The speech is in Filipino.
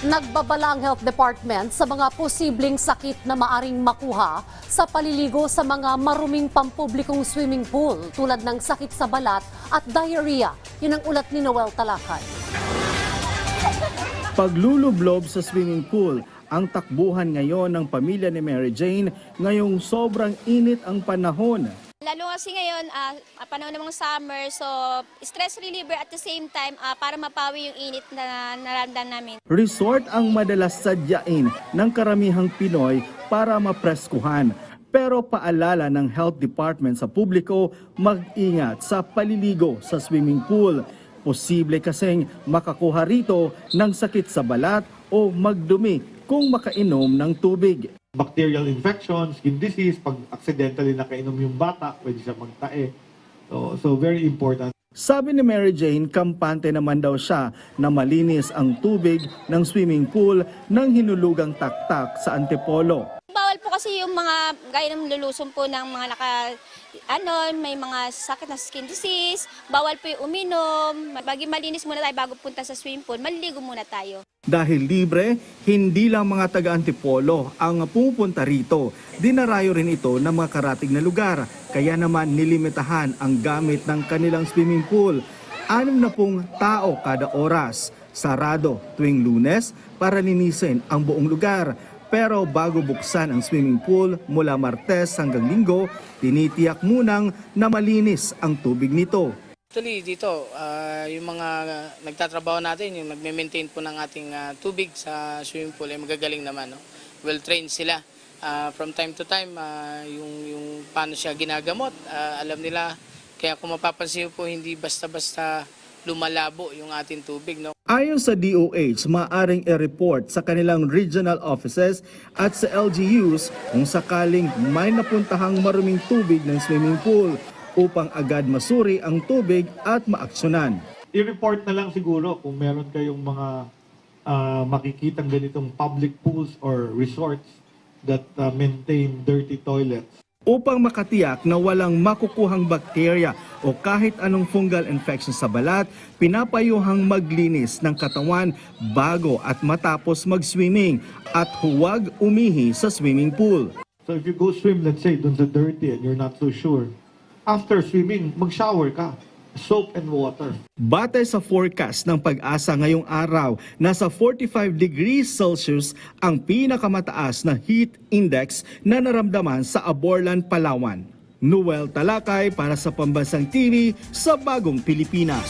Nagbabala ang Health Department sa mga posibleng sakit na maaring makuha sa paliligo sa mga maruming pampublikong swimming pool tulad ng sakit sa balat at diarrhea. Yun ang ulat ni Noel Talakay. Paglulublob sa swimming pool ang takbuhan ngayon ng pamilya ni Mary Jane ngayong sobrang init ang panahon. Lalo kasi ngayon, panahon ng mga summer, so stress reliever at the same time para mapawi yung init na naramdaman namin. Resort ang madalas sadyain ng karamihang Pinoy para mapreskuhan. Pero paalala ng Health Department sa publiko, mag-ingat sa paliligo sa swimming pool. Posible kasing makakuha rito ng sakit sa balat o magdumi kung makainom ng tubig. Bacterial infection, skin disease, pag accidentally nakainom yung bata, pwede siya magtae. So very important. Sabi ni Mary Jane, kampante naman daw siya na malinis ang tubig ng swimming pool ng hinulugang taktak sa Antipolo. Bawal po kasi yung mga gaya ng lulusong po ng mga may mga sakit na skin disease. Bawal po yung uminom. Malinis muna tayo bago punta sa swimming pool. Maliligo muna tayo. Dahil libre, hindi lang mga taga-Antipolo ang pumupunta rito. Dinarayo rin ito ng mga karatig na lugar. Kaya naman nilimitahan ang gamit ng kanilang swimming pool. 60 tao kada oras. Sarado tuwing Lunes para linisin ang buong lugar. Pero bago buksan ang swimming pool mula Martes hanggang Linggo, tinitiyak munang na malinis ang tubig nito. Actually dito, yung mga nagtatrabaho natin, yung nagme-maintain po ng ating tubig sa swimming pool ay magagaling naman. No? Well-trained sila. From time to time, yung paano siya ginagamot, alam nila. Kaya kung mapapansin po, hindi basta-basta lumalabo yung ating tubig. No? Ayon sa DOH, maaaring i-report sa kanilang regional offices at sa LGUs kung sakaling may napuntahang maruming tubig ng swimming pool upang agad masuri ang tubig at maaksyonan. I-report na lang siguro kung meron kayong mga makikitang ganitong public pools or resorts that maintain dirty toilets. Upang makatiyak na walang makukuhang bakterya o kahit anong fungal infection sa balat, pinapayuhang maglinis ng katawan bago at matapos mag-swimming at huwag umihi sa swimming pool. So if you go swim, let's say, dun sa dirty and you're not so sure, after swimming, mag-shower ka. Soap and water. Batay sa forecast ng Pag-asa ngayong araw, nasa 45 degrees Celsius ang pinakamataas na heat index na naramdaman sa Aborlan, Palawan. Noel Talakay para sa Pambansang TV sa Bagong Pilipinas.